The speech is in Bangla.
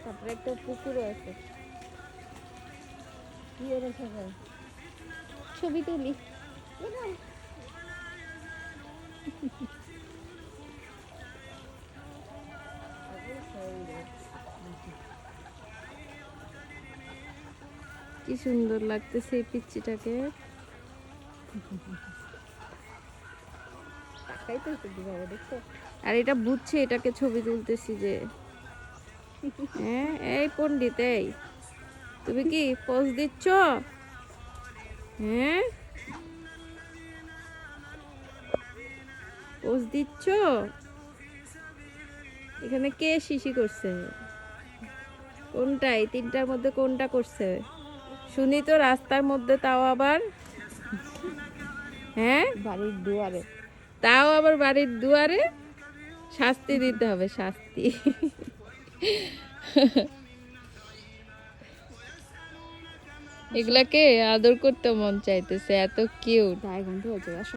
তারপরে একটা পুকুরও আছে। কি এর ছবি তুলি। কি সুন্দর লাগতেছে এই পিচ্চিটাকে। আর এটা বুঝছে এটাকে ছবি তুলতেছি যে। হ্যাঁ এই পণ্ডিত, এই তুমি কি পোজ দিচ্ছ? হ্যাঁ পোজ দিচ্ছ? এখানে কে শিশি করছে? কোনটা এই তিনটার মধ্যে কোনটা করছে শুনি তো? রাস্তার মধ্যে, তাও আবার। হ্যাঁ বাড়ির দুয়ারে, তাও আবার বাড়ির দুয়ারে। শাস্তি দিতে হবে, শাস্তি। এগুলাকে আদর করতে মন চাইতেছে, এত কিউট।